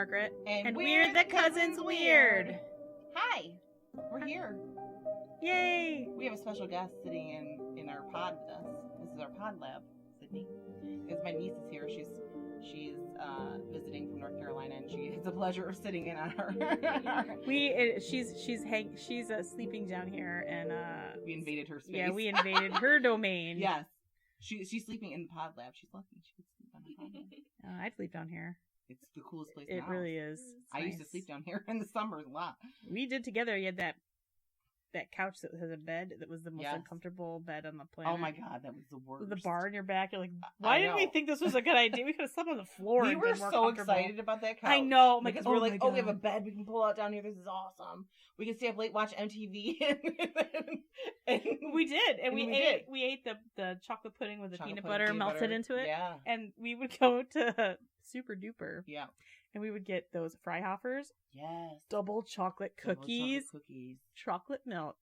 Margaret. And we're the Cousins Weird. Hi, we're here. Yay! We have a special guest sitting in our pod with us. This is our pod lab, Sydney. Because my niece is here. She's visiting from North Carolina, and she has the pleasure of sitting in on her. She's sleeping down here, and we invaded her space. Yeah, we invaded her domain. Yes, she's sleeping in the pod lab. She's lucky she could sleep on the pod lab. I'd sleep down here. It's the coolest place. It really is. I used to sleep down here in the summers a lot. We did together. You had that couch that has a bed that was the most uncomfortable bed on the planet. Oh my god, that was the worst. With the bar in your back, you're like, why didn't we think this was a good idea? We could have slept on the floor. We and were been more so excited about that couch. I know, because we're like, we have a bed we can pull out down here. This is awesome. We can stay up late, watch MTV, and we did, and we ate the chocolate pudding with the peanut butter melted into it. Yeah, and we would go to Super Duper. Yeah. And we would get those Freihoffers. Yes. Double chocolate cookies. Chocolate milk.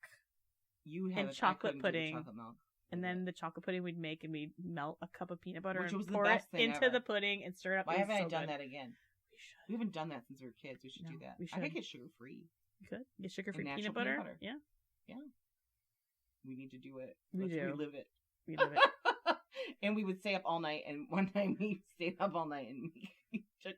Chocolate pudding. Chocolate milk. And then the chocolate pudding we'd make, and we'd melt a cup of peanut butter and pour it into the pudding and stir it up. Why haven't I done that again? We should. We haven't done that since we were kids. We should do that. We should. I could get sugar free. You could get sugar free peanut butter. Yeah. Yeah. We need to do it. We live it. We live it. And we would stay up all night. And one time we stayed up all night and we took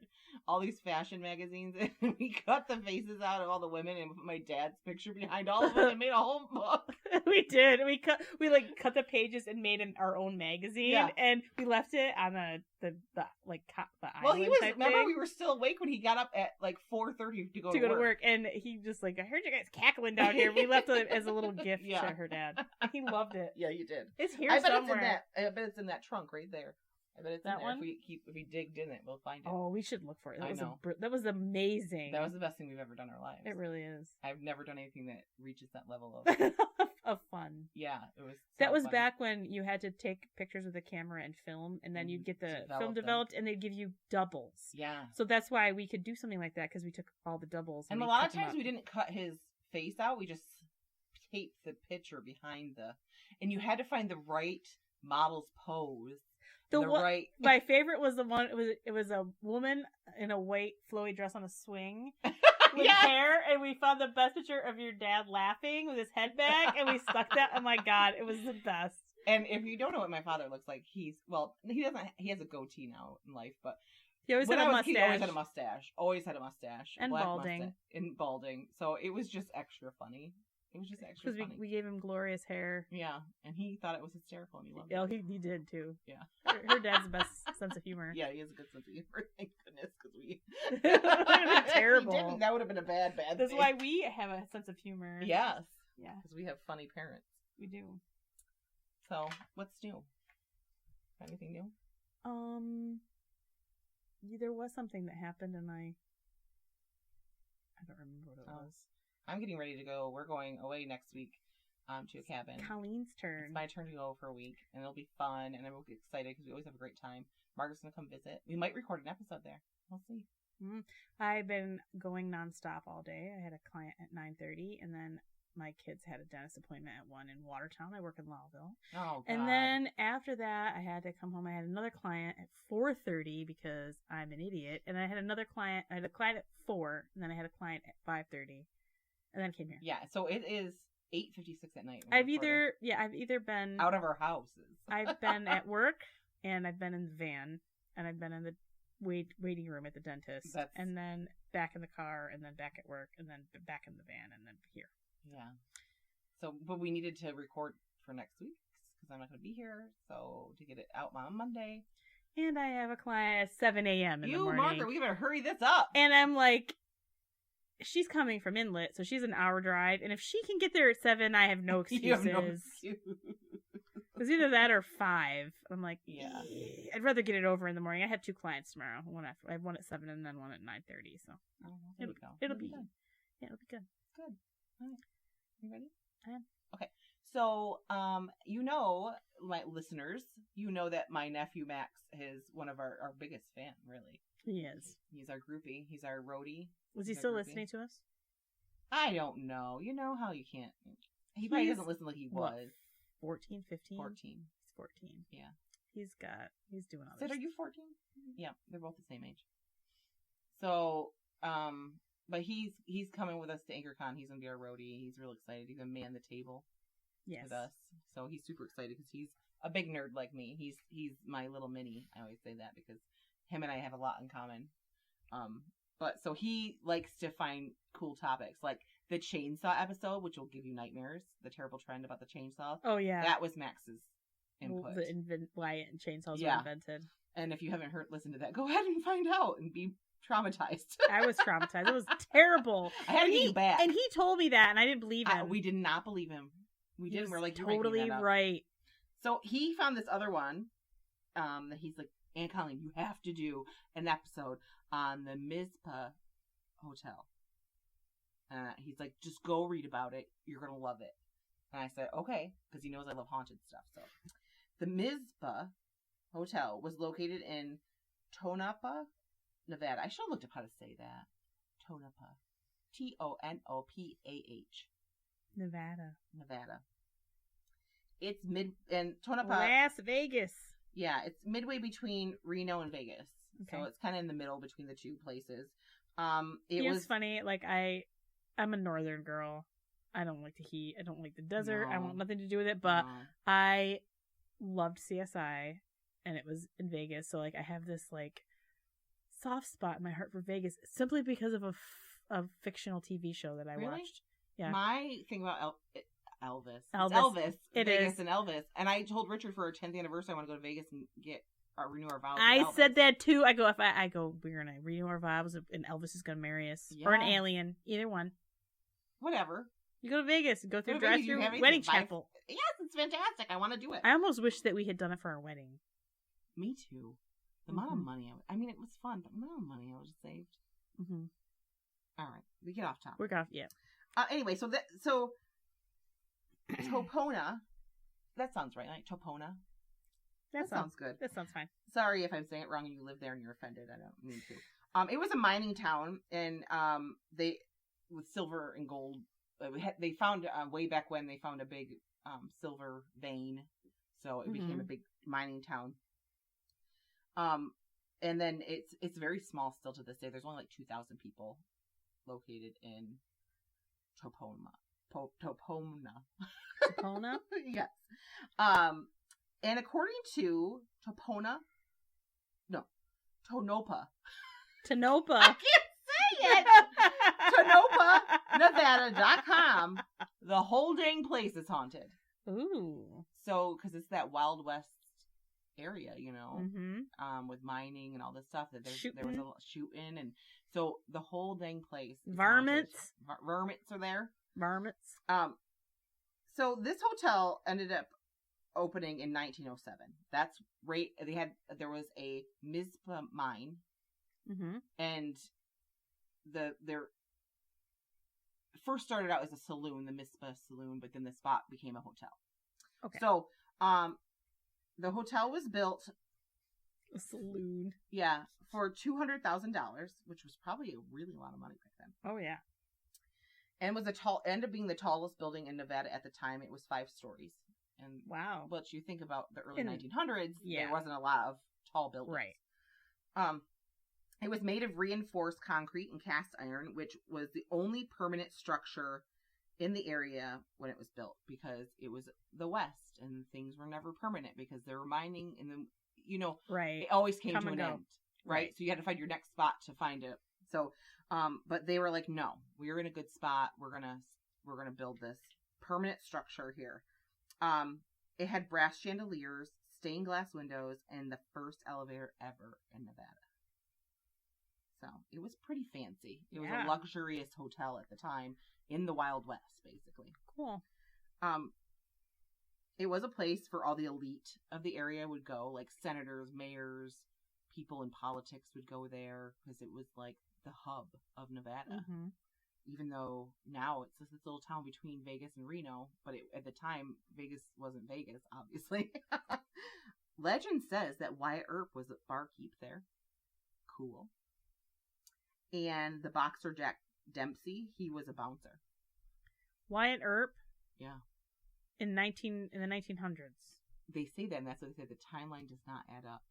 all these fashion magazines and we cut the faces out of all the women and put my dad's picture behind all of them and made a whole book. We did. We cut the pages and made our own magazine. Yeah. And we left it on the island. Remember we were still awake when he got up at like 4:30 to go to work. And he just like, I heard you guys cackling down here. We left it as a little gift to her dad. He loved it. Yeah, you did. It's here somewhere. I bet it's in that trunk right there. I bet it's that in there. One? If we digged in it, we'll find it. Oh, we should look for it. That was amazing. That was the best thing we've ever done in our lives. It really is. I've never done anything that reaches that level of of fun. Yeah, it was. That was fun. Back when you had to take pictures with a camera and film, and then you'd get the film developed, and they'd give you doubles. Yeah. So that's why we could do something like that, because we took all the doubles. And a lot of times we didn't cut his face out. We just taped the picture behind and you had to find the right model's pose. My favorite was the one. It was a woman in a white flowy dress on a swing with hair, and we found the best picture of your dad laughing with his head back, and we stuck that. Oh my god, it was the best. And if you don't know what my father looks like, he doesn't. He has a goatee now in life, but he always had a mustache. Always had a mustache. And balding. And balding. So it was just extra funny. It was just extra funny. Because we gave him glorious hair. Yeah, and he thought it was hysterical, and he loved it. Oh, he did, too. Yeah. Her dad's the best sense of humor. Yeah, he has a good sense of humor. Thank goodness, because we... terrible. He didn't. That would have been a bad That's thing. why we have a sense of humor. Yes. Yeah. Because we have funny parents. We do. So, what's new? Anything new? There was something that happened, and I don't remember what it was. I'm getting ready to go. We're going away next week to a cabin. Colleen's turn. It's my turn to go for a week, and it'll be fun, and I'm excited because we always have a great time. Margaret's going to come visit. We might record an episode there. We'll see. Mm-hmm. I've been going nonstop all day. I had a client at 9:30, and then my kids had a dentist appointment at 1 in Watertown. I work in Lowville. Oh, God. And then after that, I had to come home. I had another client at 4:30 because I'm an idiot. And I had another client. I had a client at 4, and then I had a client at 5:30. And then came here. Yeah, so it is 8:56 at night. I've either been out of our houses. I've been at work, and I've been in the van, and I've been in the waiting room at the dentist, and then back in the car, and then back at work, and then back in the van, and then here. Yeah. So, but we needed to record for next week because I'm not going to be here. So to get it out on Monday. And I have a client at 7 a.m. in the morning. Margaret, we better hurry this up. And I'm like. She's coming from Inlet, so she's an hour drive. And if she can get there at 7, I have no excuses. You have no excuse. It's either that or 5. I'm like, yeah. I'd rather get it over in the morning. I have 2 clients tomorrow. I have one at 7 and then one at 9:30. So it'll be good. Yeah, it'll be good. Good. All right. You ready? I am. Okay. So, my listeners, that my nephew Max is one of our biggest fan, really. He is. He's our groupie. He's our roadie. Was he still listening to us? I don't know. You know how you can't. He probably doesn't listen like he was. 14, 15? 14. He's 14. Yeah. He's doing all Sid, this. are you 14? Yeah, they're both the same age. So, but he's coming with us to AnchorCon. He's gonna be our roadie. He's real excited. He's gonna man the table with us. So he's super excited because he's a big nerd like me. He's my little mini. I always say that because him and I have a lot in common. But so he likes to find cool topics like the chainsaw episode, which will give you nightmares. The terrible trend about the chainsaw. Oh yeah, that was Max's input. Why chainsaws were invented. And if you haven't listened to that, go ahead and find out and be traumatized. I was traumatized. It was terrible. I had to get you back. And he told me that, and I didn't believe him. We did not believe him. We didn't. We're like, totally right. So he found this other one that he's like, Aunt Colleen, you have to do an episode on the Mizpah Hotel. He's like, just go read about it. You're going to love it. And I said, okay, because he knows I love haunted stuff. So the Mizpah Hotel was located in Tonopah, Nevada. I should have looked up how to say that. Tonopah. Tonopah. Nevada. It's Tonopah. Las Vegas. Yeah, it's midway between Reno and Vegas. Okay. So it's kind of in the middle between the two places. It was funny. Like I'm a northern girl. I don't like the heat. I don't like the desert. I want nothing to do with it. But I loved CSI, and it was in Vegas. So like I have this like soft spot in my heart for Vegas simply because of a fictional TV show that I watched. Yeah. My thing about Elvis. It Vegas is. And Elvis. And I told Richard for our 10th anniversary I want to go to Vegas and renew our vows. I said that too. I go, we're going to renew our vows and Elvis is going to marry us. Yeah. Or an alien. Either one. Whatever. You go to Vegas and go through drive-through wedding chapel. Yes, it's fantastic. I want to do it. I almost wish that we had done it for our wedding. Me too. The amount of money. It was fun, but the amount of money I would have saved. Mm-hmm. All right. We get off topic. We're off, yeah. Anyway, so Topona. That sounds right, like Topona. That sounds good. That sounds fine. Sorry if I'm saying it wrong and you live there and you're offended. I don't mean to. It was a mining town, and they with silver and gold. They found way back when they found a big silver vein, so it became a big mining town. And then it's very small still to this day. There's only like 2,000 people located in Topona. Topona? Yes. And according to Tonopah. Tonopah. I can't say it. TonopahNevada.com. The whole dang place is haunted. Ooh. So, because it's that Wild West area, with mining and all this stuff that there was a lot shooting, and so the whole dang place. Varmints. Varmints are there. Varmints. So this hotel ended up opening in 1907. That's right. There was a Mizpah mine, and there first started out as a saloon, the Mizpah Saloon, but then the spot became a hotel. Okay. So, the hotel was built. A saloon. Yeah, for $200,000, which was probably a really lot of money back then. Oh yeah. And was ended up being the tallest building in Nevada at the time. It was 5 stories. And wow. But you think about the early 1900s, there wasn't a lot of tall buildings. Right. It was made of reinforced concrete and cast iron, which was the only permanent structure in the area when it was built, because it was the West and things were never permanent because they were mining and then, right. It always came to an end. Right. So you had to find your next spot to find it. So, but they were like, no, we're in a good spot. We're going to build this permanent structure here. It had brass chandeliers, stained glass windows, and the first elevator ever in Nevada. So it was pretty fancy. It was a luxurious hotel at the time in the Wild West, basically. Cool. It was a place for all the elite of the area would go, like senators, mayors, people in politics would go there because it was like the hub of Nevada. Mm-hmm. Even though now it's just this little town between Vegas and Reno, but at the time, Vegas wasn't Vegas, obviously. Legend says that Wyatt Earp was a barkeep there. Cool. And the boxer Jack Dempsey, he was a bouncer. Wyatt Earp? Yeah. In the 1900s. They say that, and that's what they say. The timeline does not add up.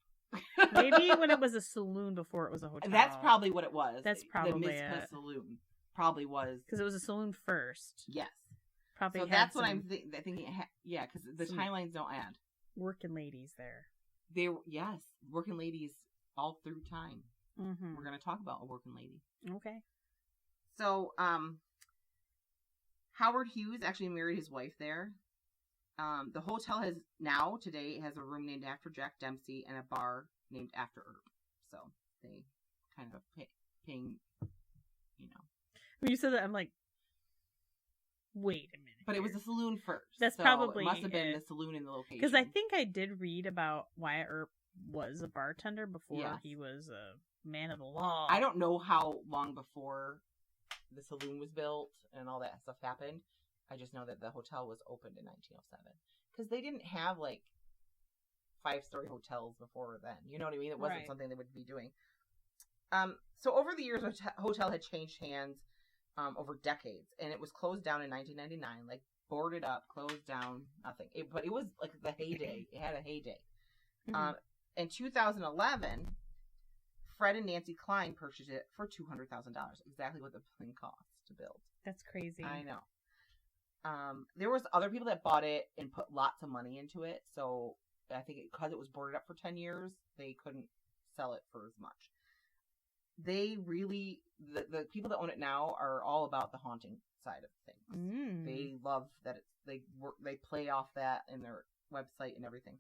Maybe when it was a saloon before it was a hotel. That's probably what it was. That's probably the Mizpah Saloon. Probably was. Because it was a saloon first. Yes. Probably. So that's what I'm thinking. Yeah, because the timelines don't add. Working ladies there. Yes, working ladies all through time. Mm-hmm. We're going to talk about a working lady. Okay. So, Howard Hughes actually married his wife there. The hotel today has a room named after Jack Dempsey and a bar named after Earp. So they kind of paying, When you said that, I'm like, wait a minute. But it was a saloon first. That's probably it must have been the saloon in the location. Because I think I did read about Wyatt Earp was a bartender before he was a man of the law. I don't know how long before the saloon was built and all that stuff happened. I just know that the hotel was opened in 1907. Because they didn't have, 5-story hotels before then. You know what I mean? It wasn't something they would be doing. So over the years, the hotel had changed hands over decades. And it was closed down in 1999. Boarded up, closed down, nothing. But it was, the heyday. It had a heyday. Mm-hmm. In 2011, Fred and Nancy Klein purchased it for $200,000. Exactly what the thing cost to build. That's crazy. I know. There was other people that bought it and put lots of money into it. So I think because it was boarded up for 10 years, they couldn't sell it for as much. They really, the people that own it now are all about the haunting side of things. Mm. They love that they play off that in their website and everything.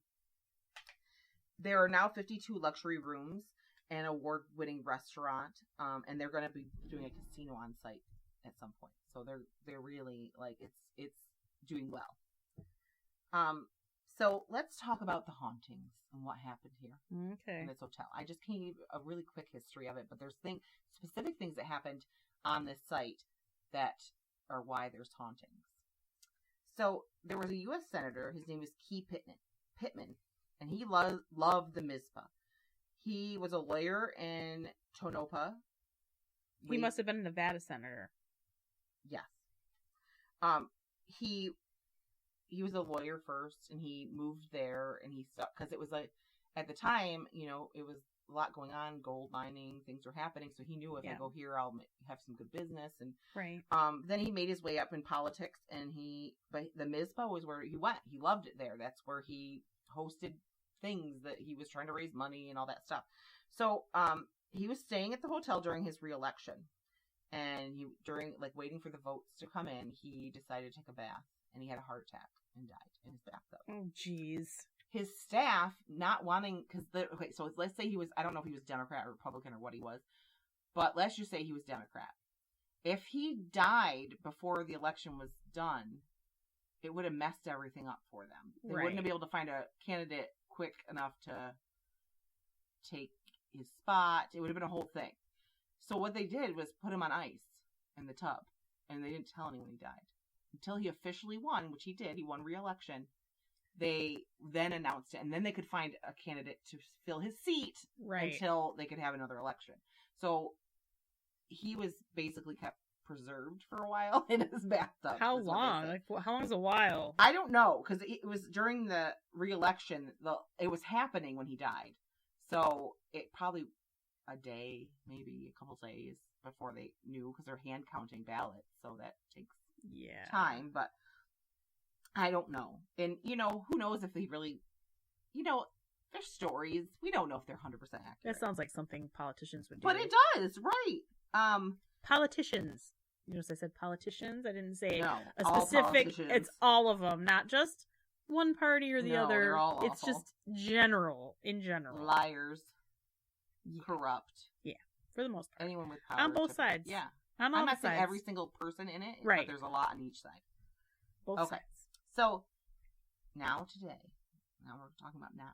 There are now 52 luxury rooms, an award-winning restaurant, and they're going to be doing a casino on site at some point. So they're really it's doing well. So let's talk about the hauntings and what happened here in this hotel. I just can't give a really quick history of it, but there's specific things that happened on this site that are why there's hauntings. So there was a U.S. senator. His name was Key Pittman, and he loved the Mizpah. He was a lawyer in Tonopah. He must have been a Nevada senator. Yes. He was a lawyer first, and he moved there, and he stuck because it was at the time, it was a lot going on, gold mining, things were happening. So he knew if I go here, I'll have some good business. And then he made his way up in politics, but the Mizpah was where he went. He loved it there. That's where he hosted things that he was trying to raise money and all that stuff. So he was staying at the hotel during his reelection, and during waiting for the votes to come in, he decided to take a bath, and he had a heart attack and died in his bathtub. Oh, jeez. His staff not wanting so let's say he was, I don't know if he was Democrat or Republican or what he was, but let's just say he was Democrat. If he died before the election was done, it would have messed everything up for them. They wouldn't have been able to find a candidate quick enough to take his spot. It would have been a whole thing. So what they did was put him on ice in the tub, and they didn't tell anyone he died until he officially won, which he did. He won re-election. They then announced it, and then they could find a candidate to fill his seat until they could have another election. So he was basically kept preserved for a while in his bathtub. How long? How long is a while? I don't know, because it was during the re-election. It was happening when he died, so it probably a day, maybe a couple days before they knew, because they're hand counting ballots, so that takes time. But I don't know, and who knows if they really, there's stories. We don't know if they're 100% accurate. That sounds like something politicians would do. But it does, right? Politicians. You notice I said politicians? I didn't say a specific. It's all of them, not just one party or the other. They're all it's awful. Just in general. Liars. Corrupt. Yeah, for the most part. Anyone with power. On both sides. Yeah. I'm not saying every single person in it, but there's a lot on each side. Both sides. So, now we're talking about now.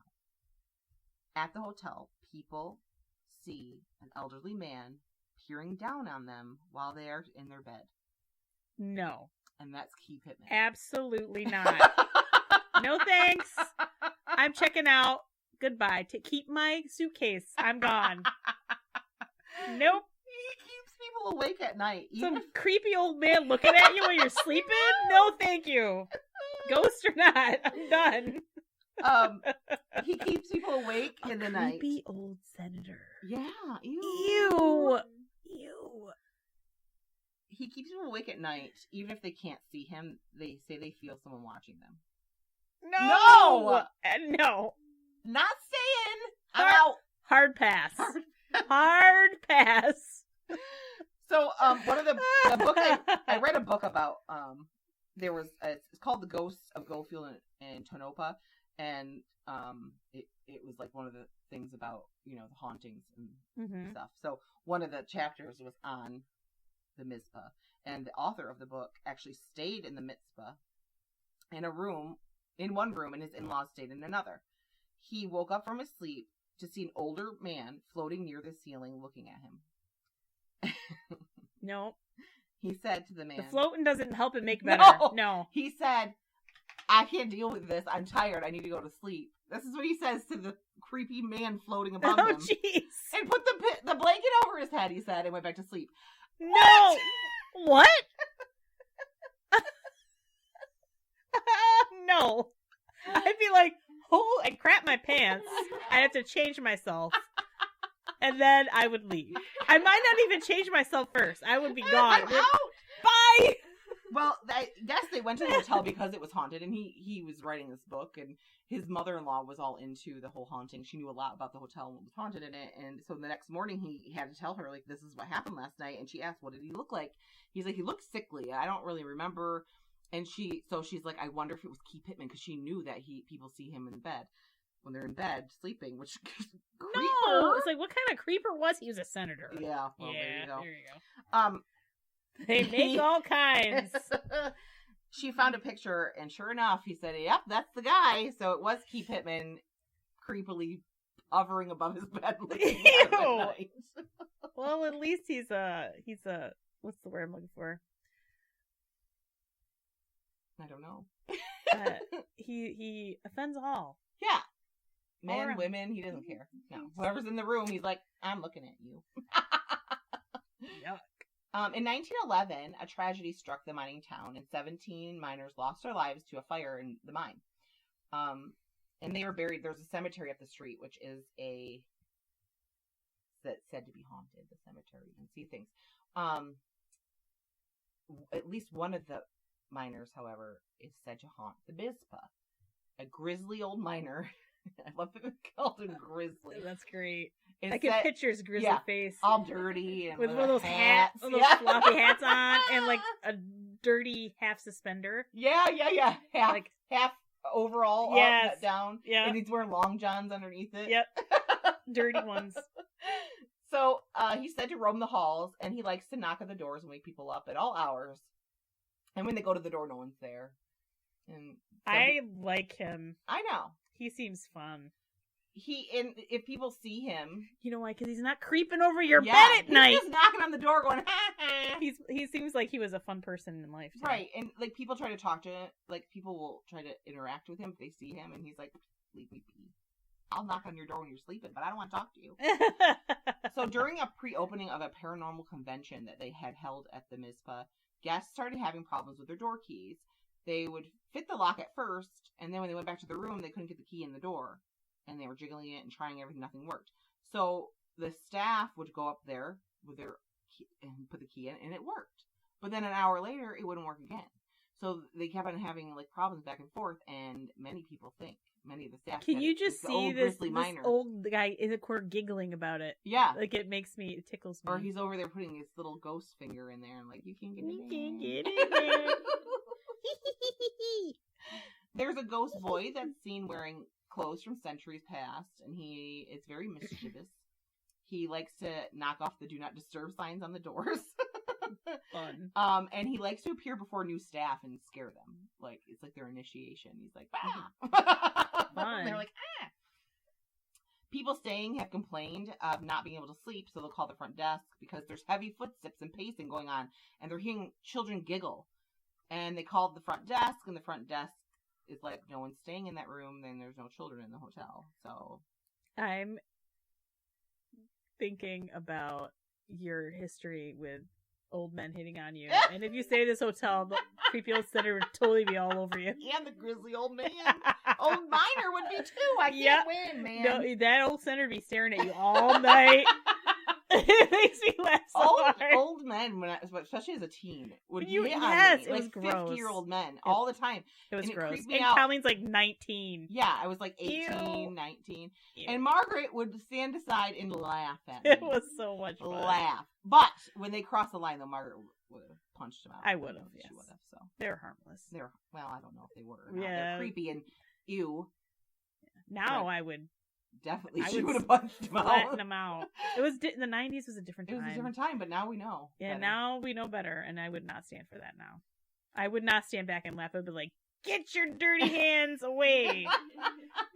At the hotel, people see an elderly man peering down on them while they are in their bed. No. And that's Key Pittman. Absolutely not. No thanks. I'm checking out. Goodbye. Keep my suitcase. I'm gone. Nope. He keeps people awake at night. Some creepy old man looking at you while you're sleeping? No, thank you. Ghost or not, I'm done. He keeps people awake in the night. Creepy old senator. Yeah. Ew. He keeps people awake at night, even if they can't see him. They say they feel someone watching them. No. Not saying. I'm out. Hard pass. Hard pass. So, one of the book I read a book about. There was it's called The Ghosts of Goldfield and Tonopah, and it was like one of the things about the hauntings and stuff. So one of the chapters was on the Mizpah, and the author of the book actually stayed in the Mizpah in one room, and his in-laws stayed in another. He woke up from his sleep to see an older man floating near the ceiling looking at him. No. He said to the man... The floating doesn't help it make better. No. He said, I can't deal with this. I'm tired. I need to go to sleep. This is what he says to the creepy man floating above him. Oh, jeez. And put the blanket over his head, he said, and went back to sleep. No. What? No. I'd be like, I'd crap my pants. I'd have to change myself. And then I would leave. I might not even change myself first. I would be gone. I'm out. Bye. Well, I guess they went to the hotel because it was haunted, and he was writing this book, and his mother-in-law was all into the whole haunting. She knew a lot about the hotel and what was haunted in it, and so the next morning he had to tell her, like, this is what happened last night, and she asked, what did he look like? He's like, he looked sickly. I don't really remember. And she's like, I wonder if it was Key Pittman, because she knew that people see him in bed. When they're in bed sleeping, which creeper. No, it's like, what kind of creeper was he? He was a senator. Yeah, well, there you go. They make all kinds. She found a picture, and sure enough, he said, "Yep, that's the guy." So it was Key Pittman, creepily hovering above his bed. Well, at least he's a what's the word I'm looking for? I don't know. He offends all. Yeah. Men, women, he doesn't care. No. Whoever's in the room, he's like, I'm looking at you. Yuck. In 1911, a tragedy struck the mining town, and 17 miners lost their lives to a fire in the mine. And they were buried. There's a cemetery up the street, which is that's said to be haunted, the cemetery. You can see things. At least one of the miners, however, is said to haunt the Mizpah. A grizzly old miner. I love that it's called him Grizzly. That's great. I can picture his grizzly face. All dirty. And with one of those hats. One of those floppy hats on. And like a dirty half suspender. Yeah. Half overall, up, down. Yeah. And he's wearing long johns underneath it. Yep. Dirty ones. So he's said to roam the halls, and he likes to knock on the doors and wake people up at all hours. And when they go to the door, no one's there. And I like him. I know. He seems fun. If people see him, you know why? Because he's not creeping over your bed at night. He's just knocking on the door, going, ha ha. He seems like he was a fun person in life, too. Right? And like people try to talk to him, like people will try to interact with him if they see him, and he's like, "Leave me be. I'll knock on your door when you're sleeping, but I don't want to talk to you." So during a pre-opening of a paranormal convention that they had held at the Mizpah, guests started having problems with their door keys. They would fit the lock at first, and then when they went back to the room, they couldn't get the key in the door. And they were jiggling it and trying everything, nothing worked. So the staff would go up there with their key and put the key in, and it worked. But then an hour later, it wouldn't work again. So they kept on having like problems back and forth, and many of the staff. Can you just see this old guy in the corner giggling about it? Yeah. Like it tickles me. Or he's over there putting his little ghost finger in there and like, you can't get in there. There's a ghost boy that's seen wearing clothes from centuries past, and he is very mischievous. He likes to knock off the do not disturb signs on the doors. Fun. And he likes to appear before new staff and scare them. Like, it's like their initiation. He's like, bah! Fun. And they're like, ah! People staying have complained of not being able to sleep, so they'll call the front desk because there's heavy footsteps and pacing going on, and they're hearing children giggle. And they called the front desk, and the front desk is like, no one's staying in that room, then there's no children in the hotel. So I'm thinking about your history with old men hitting on you. And if you stay at this hotel, the creepy old senator would totally be all over you. And the grizzly old man. old miner would be too. I can't win, man. No, that old senator be staring at you all night. It makes me laugh so hard. Old men, especially as a teen, would hit on me. It was like gross. 50-year-old men all the time. It was gross. It and Colleen's like 19. Yeah, I was like 18, 19. Ew. And Margaret would stand aside and laugh at me. It was so much fun. Laugh. But when they crossed the line, though, Margaret would have punched them out. I would have, yes. She would have, so. They're harmless. Well, I don't know if they were or not. Yeah. They're creepy and ew. Now I would... Definitely, she would have punched them out. Them out. It was the 90s was a different time. It was a different time, but now we know. Yeah, better. now we know better, and I would not stand for that now. I would not stand back and laugh. I would be like, "Get your dirty hands away!"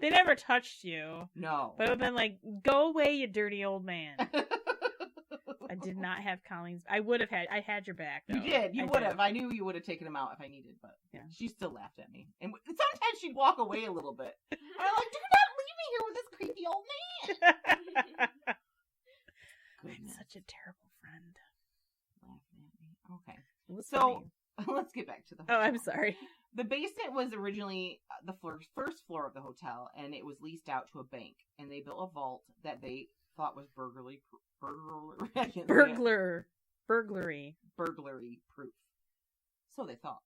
They never touched you. No, but it would have been like, "Go away, you dirty old man." I did not have Colleen's. I would have had. I had your back. Though. You did. You would have. I knew you would have taken him out if I needed, but yeah. She still laughed at me, and sometimes she'd walk away a little bit. And I'm like, "Do not leave me here with this creepy old man." I'm such a terrible friend. Laughing at me. Okay, so let's get back to the hotel. Oh, I'm sorry. The basement was originally the first floor of the hotel, and it was leased out to a bank. And they built a vault that they thought was burglary proof. So they thought.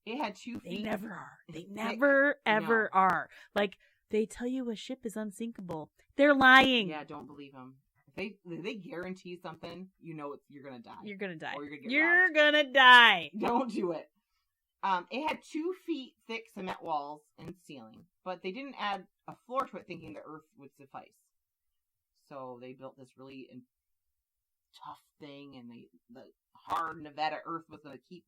It had 2 feet. They never are. They never ever are. Like, they tell you a ship is unsinkable. They're lying. Yeah, don't believe them. If they guarantee something, you know you're gonna die. You're gonna die. Or you're gonna get You're robbed. gonna die. Don't do it. It had 2 feet thick cement walls and ceiling, but they didn't add a floor to it thinking the earth would suffice. So they built this really tough thing, and the hard Nevada earth was going to keep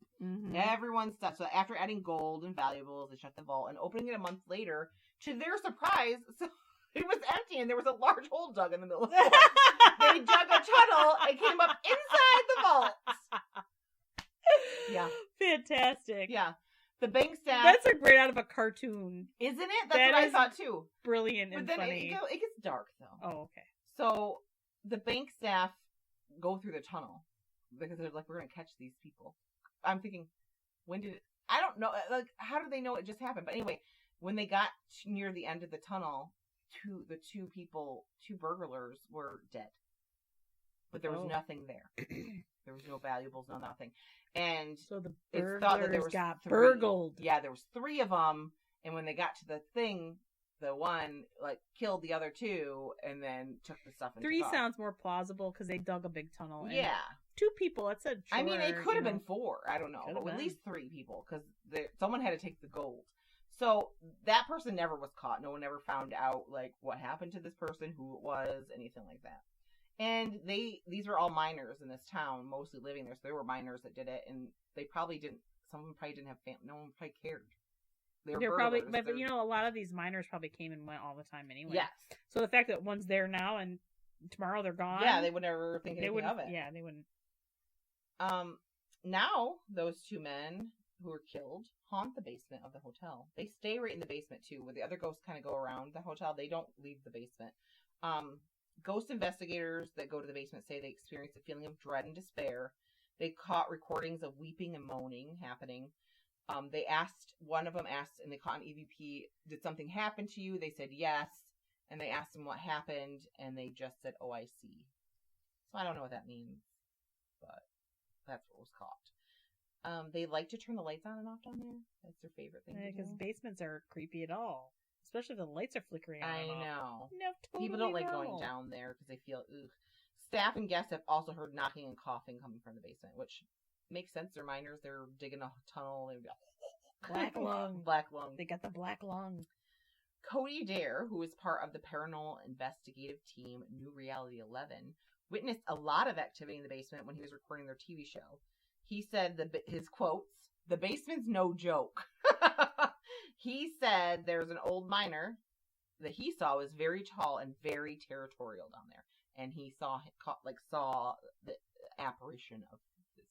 everyone's stuff. So after adding gold and valuables, they shut the vault, and opening it a month later, to their surprise, so it was empty, and there was a large hole dug in the middle of the floor. They dug a tunnel and came up inside the vault. Yeah. Fantastic. Yeah. The bank staff... That's like right out of a cartoon. Isn't it? That's what I thought, too. Brilliant and funny. It gets dark, though. Oh, okay. So, the bank staff go through the tunnel because they're like, we're going to catch these people. I'm thinking, when did it... I don't know. Like, how do they know it just happened? But anyway, when they got near the end of the tunnel, two burglars were dead. But there was nothing there. There was no valuables, no nothing. And so the it's thought that there was got 3. burgled. Yeah, there was 3 of them. And when they got to the thing, the one killed the other 2 and then took the stuff. And 3 sounds more plausible because they dug a big tunnel. And yeah, 2 people. It said. I mean, it could have been 4. I don't know, but at least 3 people because someone had to take the gold. So that person never was caught. No one ever found out what happened to this person, who it was, anything like that. And these were all miners in this town, mostly living there. So there were miners that did it, and they probably didn't. Some of them probably didn't have family. No one probably cared. They're probably, but a lot of these miners probably came and went all the time anyway. Yes. So the fact that one's there now and tomorrow they're gone. Yeah, they would never think anything of it. Yeah, they wouldn't. Now those 2 men who were killed haunt the basement of the hotel. They stay right in the basement too, where the other ghosts kind of go around the hotel. They don't leave the basement. Ghost investigators that go to the basement say they experience a feeling of dread and despair. They caught recordings of weeping and moaning happening. One of them asked, and they caught an EVP, did something happen to you? They said yes. And they asked him what happened, and they just said, oh, I see. So I don't know what that means, but that's what was caught. They like to turn the lights on and off down there. That's their favorite thing to do. Because basements are creepy at all. Especially if the lights are flickering on and off. I know. No, totally People don't like normal. going down there because they feel, ugh. Staff and guests have also heard knocking and coughing coming from the basement, which makes sense. They're miners. They're digging a tunnel. They've got black lung. Black lung. They got the black lung. Cody Dare, who is part of the paranormal investigative team New Reality 11, witnessed a lot of activity in the basement when he was recording their TV show. He said his quotes, "The basement's no joke." He said there's an old miner that he saw was very tall and very territorial down there, and he saw the apparition of this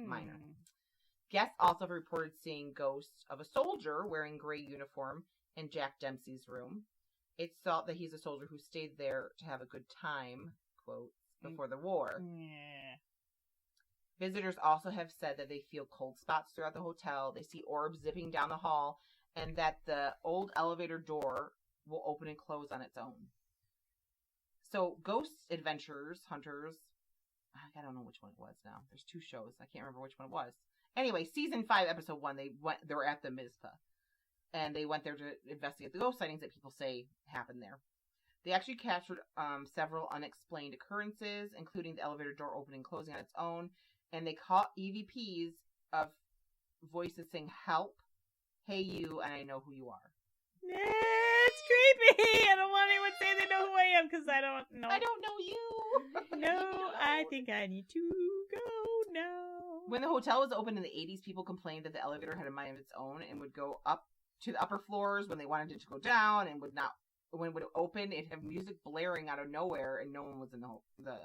miner. Guests also reported seeing ghosts of a soldier wearing gray uniform in Jack Dempsey's room. It's thought that he's a soldier who stayed there to have a good time, quotes, before the war. Yeah. Visitors also have said that they feel cold spots throughout the hotel. They see orbs zipping down the hall, and that the old elevator door will open and close on its own. So Ghost Adventures Hunters, I don't know which one it was now. There's 2 shows. I can't remember which one it was. Anyway, season 5, episode 1, they were at the Mizpah. And they went there to investigate the ghost sightings that people say happened there. They actually captured several unexplained occurrences, including the elevator door opening and closing on its own. And they caught EVPs of voices saying, "Help, hey you, and I know who you are." It's creepy. I don't want anyone to say they know who I am because I don't know. I don't know you. No, I think I need to go now. When the hotel was open in the 80s, people complained that the elevator had a mind of its own and would go up to the upper floors when they wanted it to go down, and would not. When it would open, it'd have music blaring out of nowhere, and no one was in the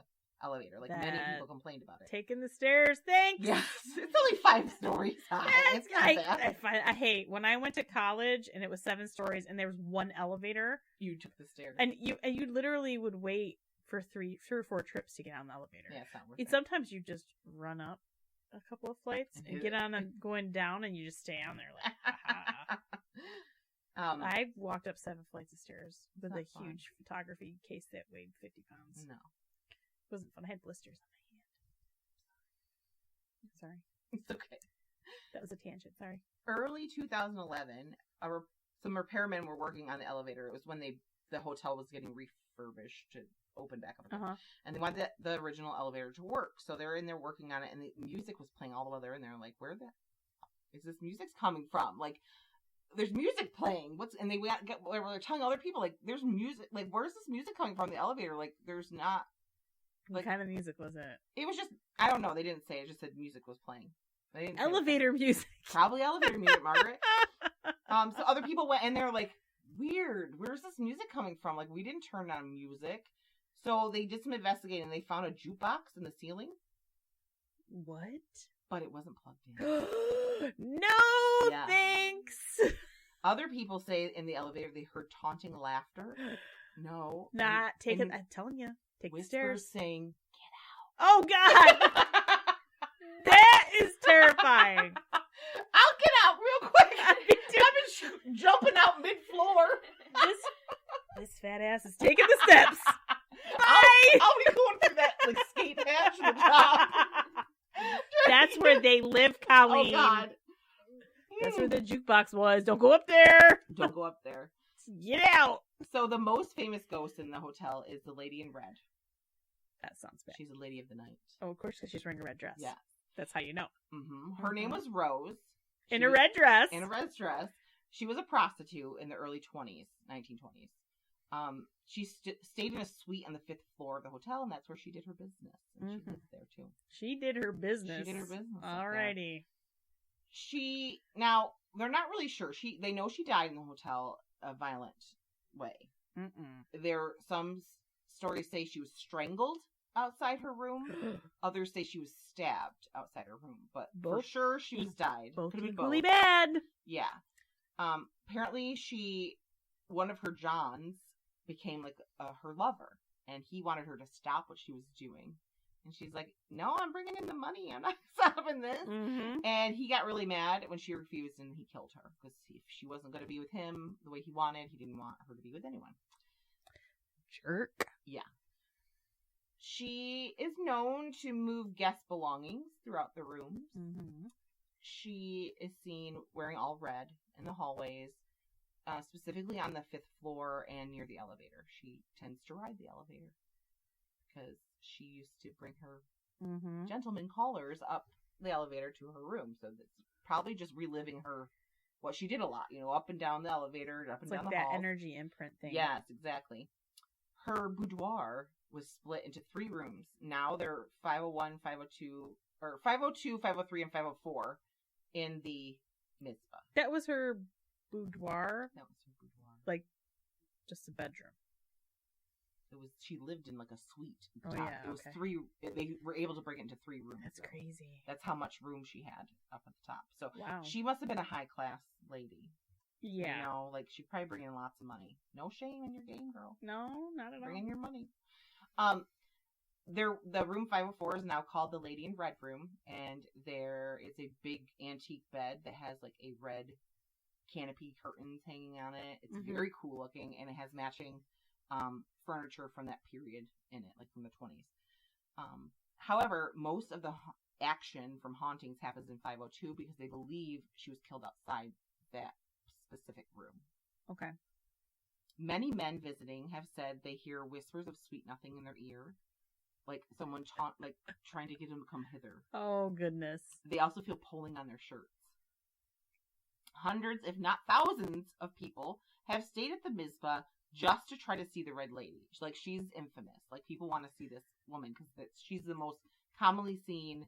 elevator. Like, many people complained about it. Taking the stairs, thanks. Yes, it's only 5 stories high. It's not bad. I hate when I went to college and it was 7 stories and there was 1 elevator. You took the stairs, and you literally would wait for 3 or 4 trips to get on the elevator. Yeah, it's not worth it. Sometimes you just run up a couple of flights and get on and going down, and you just stay on there like. I walked up 7 flights of stairs with a huge photography case that weighed 50 pounds. No. It wasn't fun. I had blisters on my hand. Sorry. It's okay. That was a tangent. Sorry. Early 2011, some repairmen were working on the elevator. It was when the hotel was getting refurbished to open back up again. And they wanted the original elevator to work. So they're in there working on it, and the music was playing all the way there, and they're like, where is this music's coming from? Like, there's music playing. They were telling other people, like, there's music. Like, where's this music coming from? The elevator, like, there's not. Like, what kind of music was it? It was just, I don't know. They didn't say. It just said music was playing. Elevator music. Probably elevator music, Margaret. So other people went in there like, weird. Where's this music coming from? Like, we didn't turn on music. So they did some investigating, and they found a jukebox in the ceiling. What? But it wasn't plugged in. No, thanks. Other people say in the elevator they heard taunting laughter. No. I'm telling you. Take the stairs. Saying, "Get out." Oh, God. That is terrifying. I'll get out real quick. I've been jumping out mid-floor. This fat ass is taking the steps. Bye. I'll be going through that like skate patch to the top. That's where they live, Colleen. Oh, God. That's where the jukebox was. Don't go up there. Don't go up there. Get out. So the most famous ghost in the hotel is the lady in red. That sounds bad. She's a lady of the night. Oh, of course, because she's wearing a red dress. Yeah. That's how you know. Mm-hmm. Her name was Rose. In a red dress. In a red dress. She was a prostitute in the early 1920s. She stayed in a suite on the 5th floor of the hotel, and that's where she did her business. And she lives there, too. She did her business. Alrighty. Now, they're not really sure. They know she died in the hotel a violent way. Some stories say she was strangled outside her room. Others say she was stabbed outside her room. But for sure, she was died. Both equally bad. Yeah. Apparently, one of her Johns became like her lover, and he wanted her to stop what she was doing. And she's like, "No, I'm bringing in the money. I'm not stopping this." And he got really mad when she refused, and he killed her. Because if she wasn't going to be with him the way he wanted, he didn't want her to be with anyone. Jerk. Yeah. She is known to move guest belongings throughout the rooms. She is seen wearing all red in the hallways, specifically on the 5th floor and near the elevator. She tends to ride the elevator because she used to bring her gentleman callers up the elevator to her room. So that's probably just reliving what she did a lot, up and down the elevator, up and down the halls. That energy imprint thing. Yes, exactly. Her boudoir was split into 3 rooms. Now they're 501, 502, 503, and 504 in the Mizpah. That was her boudoir? That was her boudoir. Like, just a bedroom. She lived in like a suite. Oh, yeah. It was 3. They were able to bring it into 3 rooms. That's crazy. That's how much room she had up at the top. So wow. She must have been a high class lady. Yeah. She'd probably bring in lots of money. No shame in your game, girl. No, not at all. Bring in your money. The room 504 is now called the Lady in Red room, and there is a big antique bed that has like a red canopy curtains hanging on it. It's very cool looking, and it has matching furniture from that period in it, like from the 20s. However, most of the action from hauntings happens in 502 because they believe she was killed outside that specific room. Okay. Many men visiting have said they hear whispers of sweet nothing in their ear, like someone trying to get them to come hither. Oh, goodness. They also feel pulling on their shirts. Hundreds, if not thousands, of people have stayed at the Mizpah just to try to see the Red Lady. Like, she's infamous. Like, people want to see this woman because she's the most commonly seen,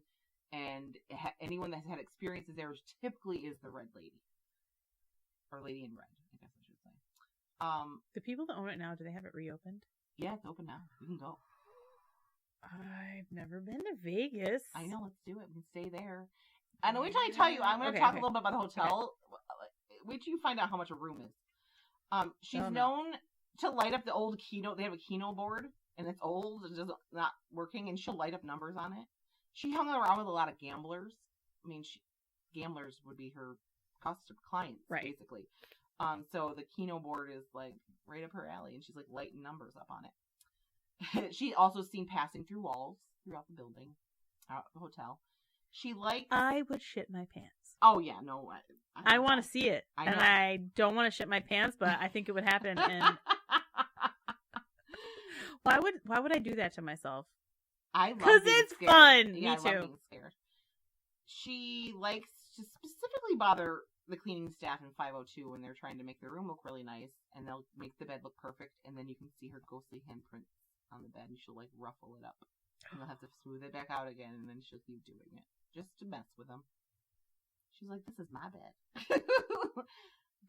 and anyone that's had experiences there typically is the Red Lady. Or Lady in Red, I guess I should say. The people that own it now, do they have it reopened? Yeah, it's open now. We can go. I've never been to Vegas. I know, let's do it. We can stay there. And wait till I tell you, I'm going to talk a little bit about the hotel. Okay. Wait till you find out how much a room is. She's known to light up the old Keno. They have a Keno board, and it's old and just not working, and she'll light up numbers on it. She hung around with a lot of gamblers. I mean, gamblers would be her clients, right, basically. So the Keno board is like right up her alley, and she's like lighting numbers up on it. She also seen passing through walls throughout the building, out the hotel. She likes. I would shit my pants. Oh yeah, no. I want to see it, and I don't want to shit my pants, but I think it would happen. And why would I do that to myself? Because it's scared. Fun. Yeah, Me too. I love being scared. She likes to specifically bother the cleaning staff in 502 when they're trying to make their room look really nice, and they'll make the bed look perfect, and then you can see her ghostly handprints on the bed, and she'll like ruffle it up, and they'll have to smooth it back out again, and then she'll keep doing it just to mess with them. She's like, "This is my bed."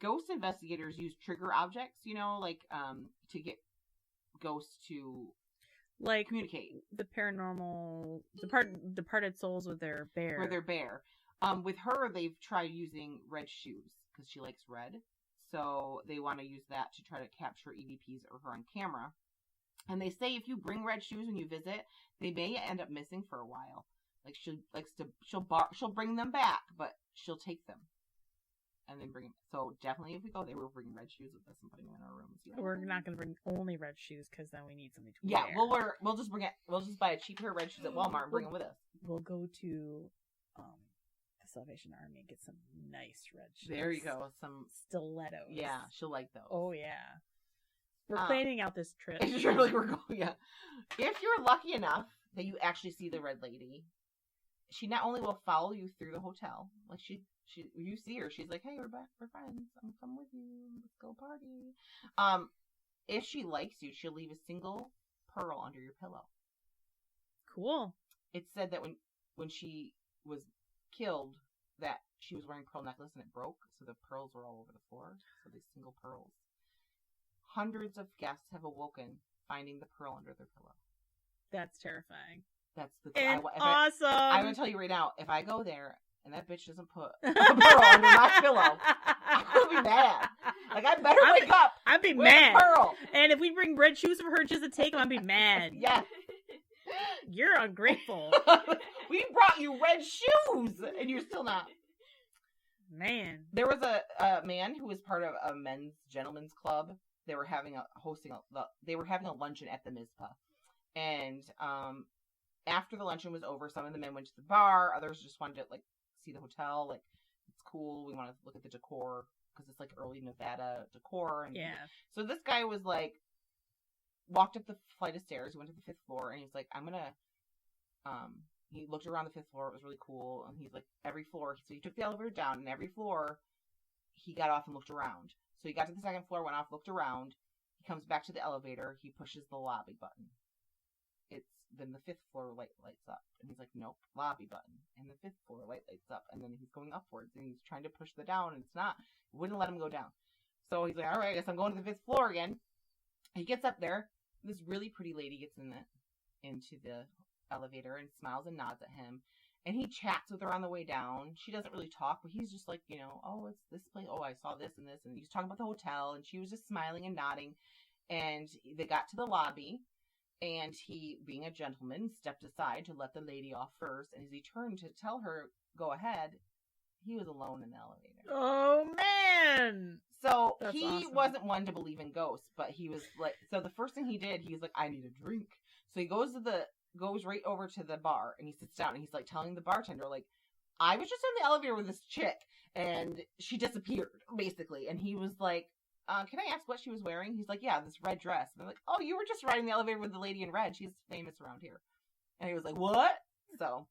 Ghost investigators use trigger objects, like to get ghosts to like communicate. The paranormal, departed souls with their bear. With her, they've tried using red shoes because she likes red. So they want to use that to try to capture EVPs or her on camera. And they say if you bring red shoes when you visit, they may end up missing for a while. Like she'll bring them back, but she'll take them and then bring them. So definitely, if we go there, we'll bring red shoes with us and put them in our rooms. We're not going to bring only red shoes because then we need something to wear. Yeah, we'll just bring it. We'll just buy a cheap pair of red shoes at Walmart and bring them with us. We'll go to the Salvation Army and get some nice red shoes. There you go, some stilettos. Yeah, she'll like those. Oh yeah, we're planning out this trip. We're going. Yeah, if you're lucky enough that you actually see the Red Lady, she not only will follow you through the hotel, like you see her, she's like, "Hey, we're back, we're friends. I'm gonna come with you. Let's go party." If she likes you, she'll leave a single pearl under your pillow. Cool. It's said that when she was killed, that she was wearing a pearl necklace and it broke, so the pearls were all over the floor. So these single pearls. Hundreds of guests have awoken finding the pearl under their pillow. That's terrifying. That's awesome. I'm gonna tell you right now, if I go there and that bitch doesn't put a pearl under my pillow, I'm gonna be mad. Like, I better wake up. I'd be with mad. A pearl. And if we bring red shoes for her just to take them, I'd be mad. Yeah. You're ungrateful. We brought you red shoes, and you're still not. Man. There was a man who was part of a gentlemen's club. They were having a luncheon at the Mizpah. And after the luncheon was over, some of the men went to the bar. Others just wanted to see the hotel. Like, it's cool. We want to look at the decor because it's like early Nevada decor. And yeah. So this guy was like, walked up the flight of stairs. He went to the 5th floor, and he's like, I'm gonna. He looked around the 5th floor. It was really cool. And he's like, every floor. So he took the elevator down, and every floor, he got off and looked around. So he got to the 2nd floor, went off, looked around. He comes back to the elevator. He pushes the lobby button. Then the 5th floor lights up. And he's like, nope, lobby button. And the 5th floor lights up. And then he's going upwards. And he's trying to push the down. And it's not. It wouldn't let him go down. So he's like, all right, I guess I'm going to the 5th floor again. He gets up there. This really pretty lady gets into the elevator and smiles and nods at him. And he chats with her on the way down. She doesn't really talk, but he's just like, oh, it's this place. Oh, I saw this and this. And he's talking about the hotel. And she was just smiling and nodding. And they got to the lobby. And he, being a gentleman, stepped aside to let the lady off first. And as he turned to tell her, go ahead, he was alone in the elevator. Oh, man! So That's he awesome. wasn't one to believe in ghosts, but he was like, so the first thing he did, he was like, I need a drink. So he goes right over to the bar and he sits down and he's like telling the bartender, like, I was just in the elevator with this chick and she disappeared, basically. And he was like, can I ask what she was wearing? He's like, yeah, this red dress. And I'm like, oh, you were just riding the elevator with the lady in red. She's famous around here. And he was like, what? So,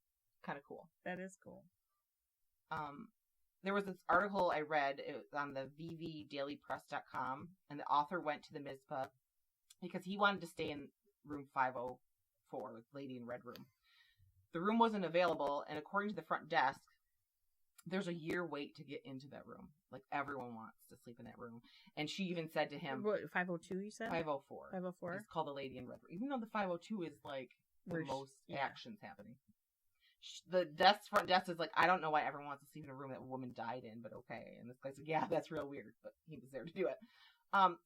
kind of cool. That is cool. There was this article I read. It was on the vvdailypress.com, and the author went to the Mizpah because he wanted to stay in room 504, Lady in Red room. The room wasn't available, and according to the front desk, there's a year wait to get into that room. Like, everyone wants to sleep in that room. And she even said to him... What, 502 you said? 504. 504? It's called the Lady in Red room. Even though the 502 is, like, the most actions happening. The front desk is like, I don't know why everyone wants to sleep in a room that a woman died in, but okay. And this guy's like, yeah, that's real weird, but he was there to do it.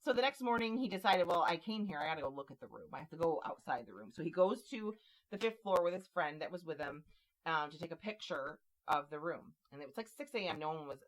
So the next morning he decided, well, I came here, I gotta go look at the room. I have to go outside the room. So he goes to the 5th floor with his friend that was with him, to take a picture of the room. And it was like 6 a.m. No one was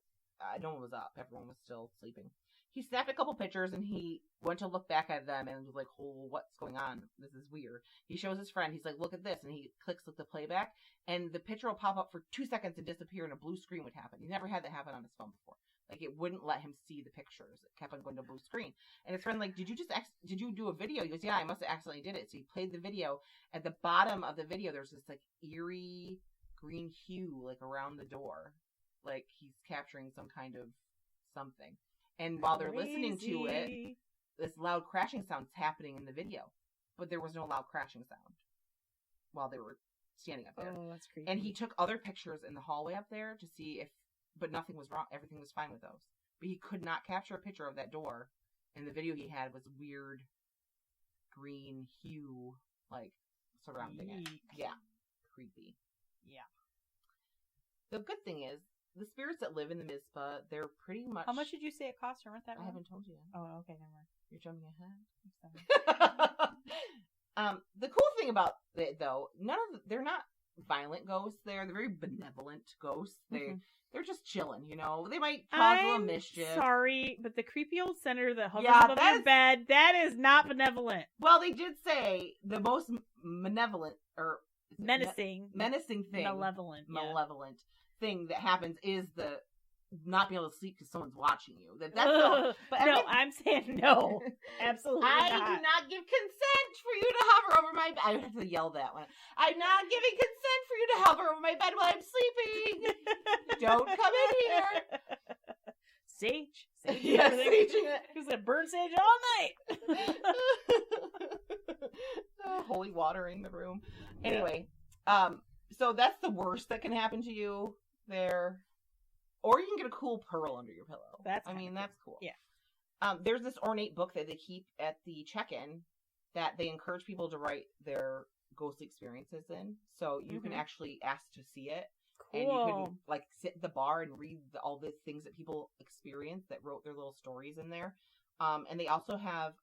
up. Everyone was still sleeping. He snapped a couple pictures and he went to look back at them and was like, oh, what's going on? This is weird. He shows his friend. He's like, look at this. And he clicks the playback and the picture will pop up for 2 seconds and disappear and a blue screen would happen. He never had that happen on his phone before. Like, it wouldn't let him see the pictures. It kept on going to a blue screen. And his friend like, did you do a video? He goes, yeah, I must have accidentally did it. So he played the video. At the bottom of the video, there's this like eerie green hue like around the door. Like he's capturing some kind of something. And while they're listening to it, this loud crashing sound's happening in the video. But there was no loud crashing sound while they were standing up there. Oh, that's creepy. And he took other pictures in the hallway up there to see but nothing was wrong. Everything was fine with those. But he could not capture a picture of that door. And the video he had was weird green hue, like, surrounding it. Yeah. Creepy. Yeah. The good thing is, the spirits that live in the Mizpah, they're pretty much... How much did you say it cost to rent that room? I haven't told you. Oh, okay, never mind. You're jumping ahead? The cool thing about it, though, they're not violent ghosts. They're very benevolent ghosts. They're just chilling, you know? They might cause a little mischief. Sorry, but the creepy old senator that hovers above your bed, that is not benevolent. Well, they did say the most malevolent, or... Menacing thing. Malevolent thing that happens is the not being able to sleep because someone's watching you. That's all. But no, I'm saying no. Absolutely I do not give consent for you to hover over my bed. I have to yell that one. I'm not giving consent for you to hover over my bed while I'm sleeping. Don't come in here. Sage. Yes, saging it. Because it burn sage all night. Holy watering the room. Anyway, so that's the worst that can happen to you there. Or you can get a cool pearl under your pillow. That's cool. Yeah. There's this ornate book that they keep at the check-in that they encourage people to write their ghostly experiences in. So you can actually ask to see it. Cool. And you can like sit at the bar and read all the things that people experience that wrote their little stories in there. And they also have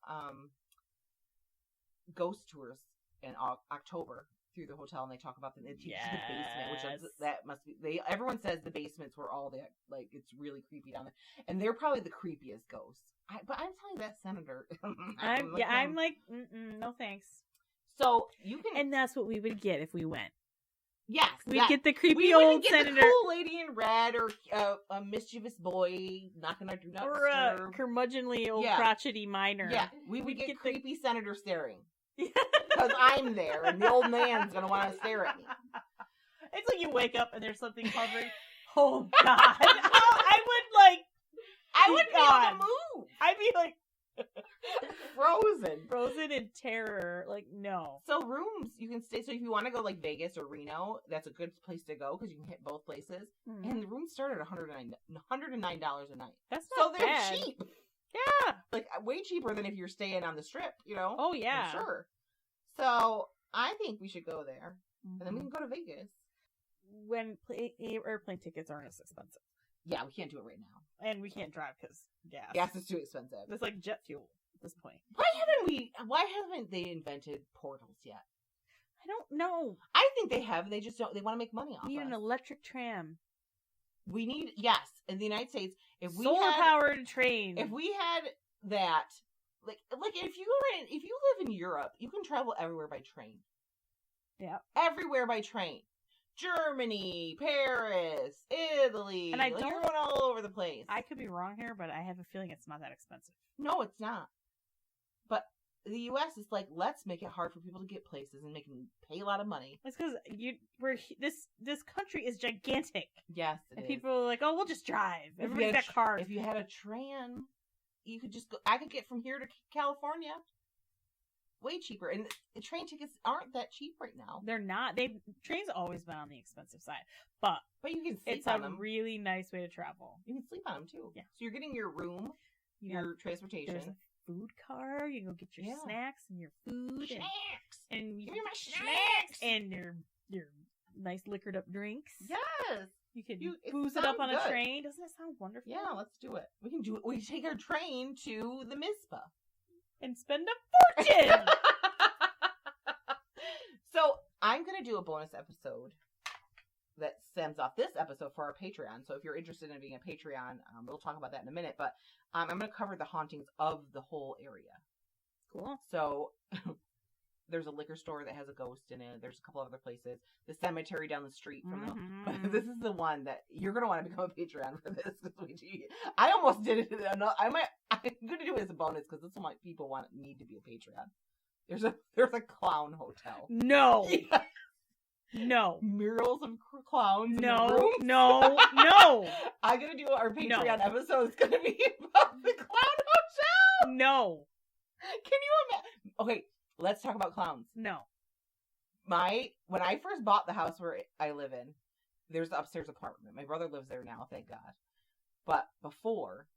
ghost tours in October through the hotel, and they talk about the basement, which everyone says the basements were all that, like, it's really creepy down there, and they're probably the creepiest ghosts. But I'm telling you, that senator, I'm like, no thanks. So you can, and that's what we would get if we went. Yes, we'd get the creepy old senator, the cool lady in red, or a mischievous boy knocking our do not or disturb, a curmudgeonly old crotchety miner. Yeah, we would get creepy senator staring. Because I'm there, and the old man's gonna want to stare at me. It's like you wake up and there's something hovering. Oh God! I would be able to move. I'd be like frozen in terror. Like, no. So rooms you can stay. So if you want to go like Vegas or Reno, that's a good place to go because you can hit both places. And the rooms start at $109 a night. That's not so they're bad. cheap. Yeah, like way cheaper than if you're staying on the Strip, you know? Oh, yeah. For sure. So I think we should go there. And then we can go to Vegas. When airplane tickets aren't as expensive. Yeah, we can't do it right now. And we can't drive because gas. Gas is too expensive. It's like jet fuel at this point. Why haven't they invented portals yet? I don't know. I think they have. They just don't. They want to make money off We need an electric tram. We need, yes, in the United States, if we solar-powered train. If we had that, like if you live in Europe, you can travel everywhere by train. Yeah. Everywhere by train. Germany, Paris, Italy. And you're going all over the place. I could be wrong here, but I have a feeling it's not that expensive. No, it's not. But the U.S. is like, let's make it hard for people to get places and make them pay a lot of money. It's because this country is gigantic. Yes, and people are like, oh, we'll just drive. Everybody's got cars. If you had a tram, you could just go. I could get from here to California way cheaper. And the train tickets aren't that cheap right now. They're not. Trains always been on the expensive side, but you can sleep it's on them. It's a really nice way to travel. You can sleep on them too. Yeah. So you're getting your room, your transportation. There's a food car. You can go get your snacks and your food. And give me my snacks and your nice liquored up drinks. Yes. You can booze it up on a train. Doesn't that sound wonderful? Yeah, let's do it. We can do it. We can take our train to the Mizpah. And spend a fortune! So, I'm going to do a bonus episode that stems off this episode for our Patreon. So, if you're interested in being a Patreon, we'll talk about that in a minute. But I'm going to cover the hauntings of the whole area. Cool. So, there's a liquor store that has a ghost in it. There's a couple other places. The cemetery down the street from But this is the one that you're going to want to become a Patreon for this. I almost did it. I'm going to do it as a bonus because this is why people need to be a Patreon. There's a clown hotel. No. Yeah. No. Murals of clowns. No. No. No. I'm going to do our Patreon episode. It's going to be about the clown hotel. No. Can you imagine? Okay. Let's talk about clowns. No. When I first bought the house where I live in, there's the upstairs apartment. My brother lives there now, thank God. But before,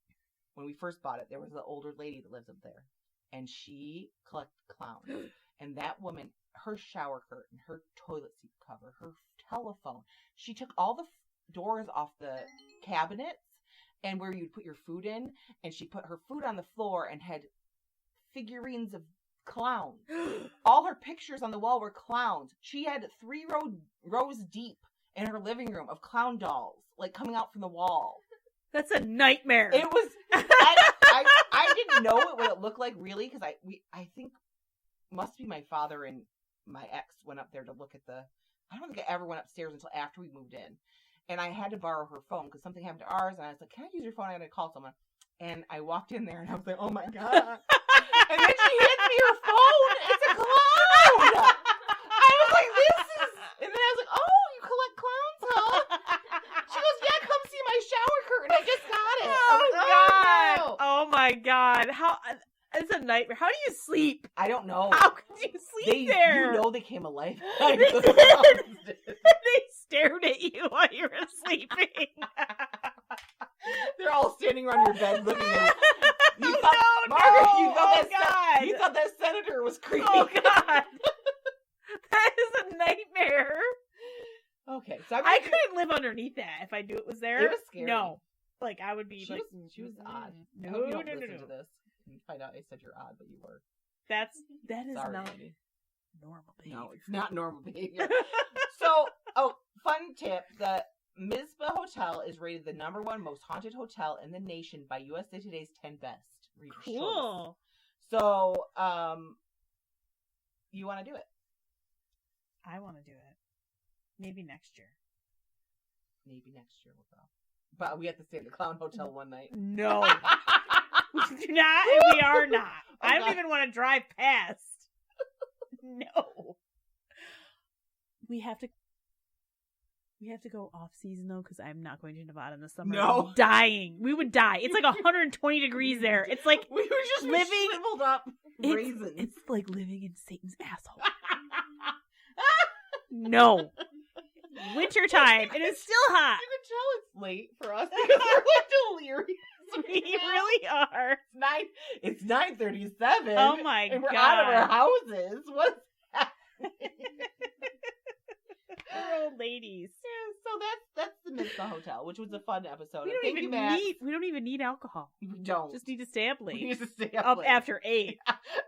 when we first bought it, there was an older lady that lives up there. And she collected clowns. And that woman, her shower curtain, her toilet seat cover, her telephone, she took all the doors off the cabinets and where you'd put your food in. And she put her food on the floor and had figurines of clowns. All her pictures on the wall were clowns. She had 3 rows deep in her living room of clown dolls, like coming out from the wall. That's a nightmare. It was. I didn't know what it looked like really because I think must be my father and my ex went up there to look at the. I don't think I ever went upstairs until after we moved in, and I had to borrow her phone because something happened to ours, and I was like, "Can I use your phone? I got to call someone." And I walked in there and I was like, "Oh my god." And then she hands me her phone. It's a clown. I was like, this is... And then I was like, oh, you collect clowns, huh? She goes, yeah, come see my shower curtain. I just got it. Oh, like, God. No. Oh, my God. How... It's a nightmare. How do you sleep? I don't know. How could you sleep there? You know they came alive. They did. They stared at you while you were sleeping. They're all standing around your bed looking at you. You thought that senator was creepy. Oh, God. That is a nightmare. Okay. So I couldn't live underneath that if I knew it was there. It was scary. No. Like, I would be she was odd. No, I hope you don't no, listen no. to this. You find out I said you're odd, but you were. That is Sorry, not lady. normal behavior. No, it's not normal behavior. So, fun tip. The Mizpah Hotel is rated the #1 most haunted hotel in the nation by USA Today's 10 Best. Cool. So, you want to do it? I want to do it. Maybe next year. Maybe next year we'll go. But we have to stay at the Clown Hotel one night. No. We do not, and we are not. Oh, I don't even want to drive past. No. We have to go off season though, because I'm not going to Nevada in the summer. No. I'm dying. We would die. It's like 120 degrees there. It's like we were just living shriveled up raisins. It's like living in Satan's asshole. No. Wintertime. It is still hot. You can tell it's late for us because we're like delirious. We really are. It's 9:37. Oh my and we're God. out of our houses. What's happening? We're old ladies. Yeah, so that's the Mizpah Hotel, which was a fun episode. We don't even need alcohol. We don't. Just need to stay up late. We need to stay up Up late. after 8.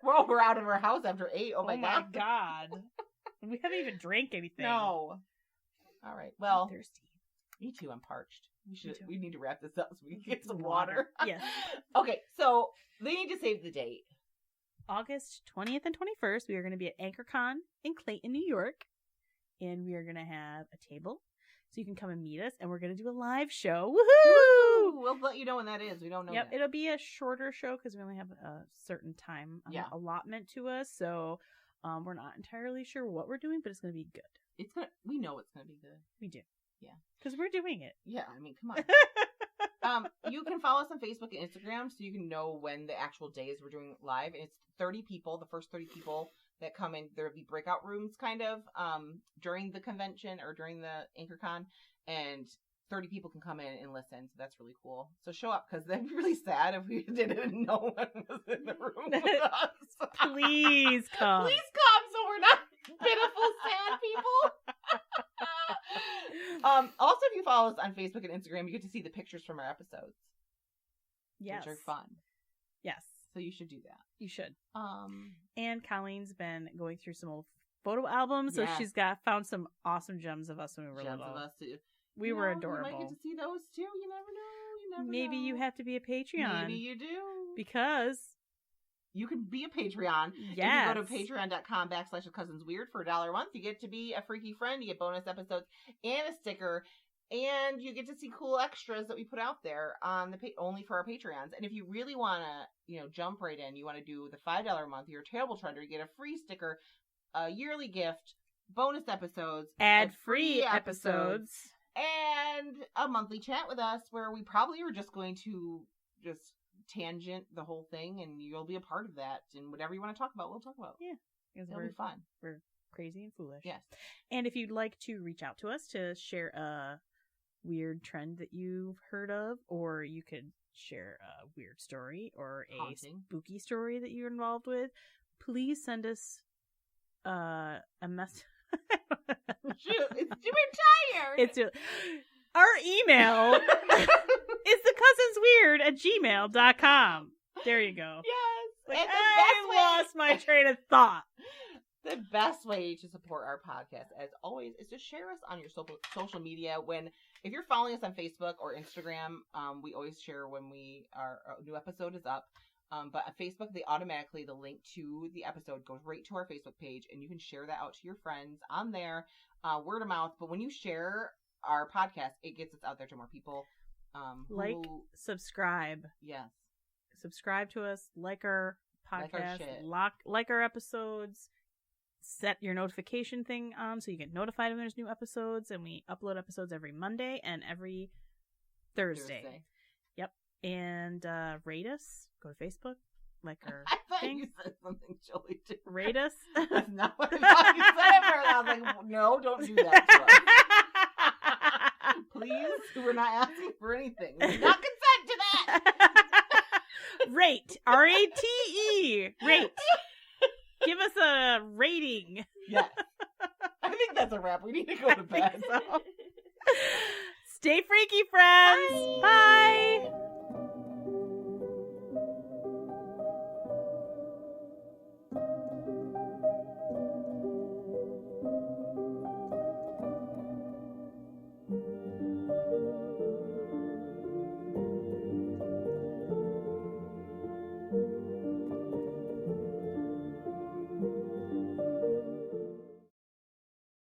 Well, we're out of our house after 8. Oh my God. God. We haven't even drank anything. No. All right. Well, I'm thirsty. Me too. I'm parched. We need to wrap this up so we can get some water. Yes. Okay, so they need to save the date. August 20th and 21st, we are going to be at AnchorCon in Clayton, New York. And we are going to have a table. So you can come and meet us. And we're going to do a live show. Woohoo! We'll let you know when that is. We don't know yet. It'll be a shorter show because we only have a certain time allotment to us. So we're not entirely sure what we're doing, but it's going to be good. We know it's going to be good. We do. Yeah. Because we're doing it. Yeah, I mean, come on. You can follow us on Facebook and Instagram so you can know when the actual days we're doing live. And it's 30 people, the first 30 people that come in. There'll be breakout rooms kind of during the convention or during the AnchorCon. And 30 people can come in and listen. So that's really cool. So show up because that'd be really sad if we didn't and no one was in the room with us. Please come. Please come so we're not pitiful, sad people. Also, if you follow us on Facebook and Instagram, you get to see the pictures from our episodes. Yes. Which are fun. Yes. So you should do that. You should. And Colleen's been going through some old photo albums, so she's found some awesome gems of us when we were little. Gems of us too. We were adorable. You might get to see those too. You never know. Maybe you have to be a Patreon. Maybe you do. Because you can be a Patreon. Yes. If you go to patreon.com/thecousinsweird for $1 a month, you get to be a freaky friend. You get bonus episodes and a sticker. And you get to see cool extras that we put out there on only for our Patreons. And if you really want to, jump right in, you want to do the $5 a month, you're a terrible trender, you get a free sticker, a yearly gift, bonus episodes, ad-free episodes, and a monthly chat with us where we probably are just going to just tangent the whole thing, and you'll be a part of that. And whatever you want to talk about, we'll talk about. Yeah. It'll be fun. We're crazy and foolish. Yes. And if you'd like to reach out to us to share a weird trend that you've heard of, or you could share a weird story or a spooky story that you're involved with, please send us a message. Shoot, it's too tired. Our email is thecousinsweird@gmail.com. There you go. Yes. I lost my train of thought. The best way to support our podcast, as always, is to share us on your social media. If you're following us on Facebook or Instagram, we always share when our new episode is up. But on Facebook, the link to the episode goes right to our Facebook page, and you can share that out to your friends on there, word of mouth. But when you share our podcast, it gets us out there to more people. Subscribe. Yes. Subscribe to us, like our podcast, like our episodes. Set your notification thing on so you get notified when there's new episodes, and we upload episodes every Monday and every Thursday. Yep. And rate us. Go to Facebook. Like our I thought thing. You said something silly too. Rate us. That's not what I thought you said at first. I was like, no, don't do that to us. Please, we're not asking for anything. We do not consent to that. Rate. RATE. Rate. Give us a rating. Yes. I think that's a wrap. We need to go to bed. So. Stay freaky, friends. Bye. Bye.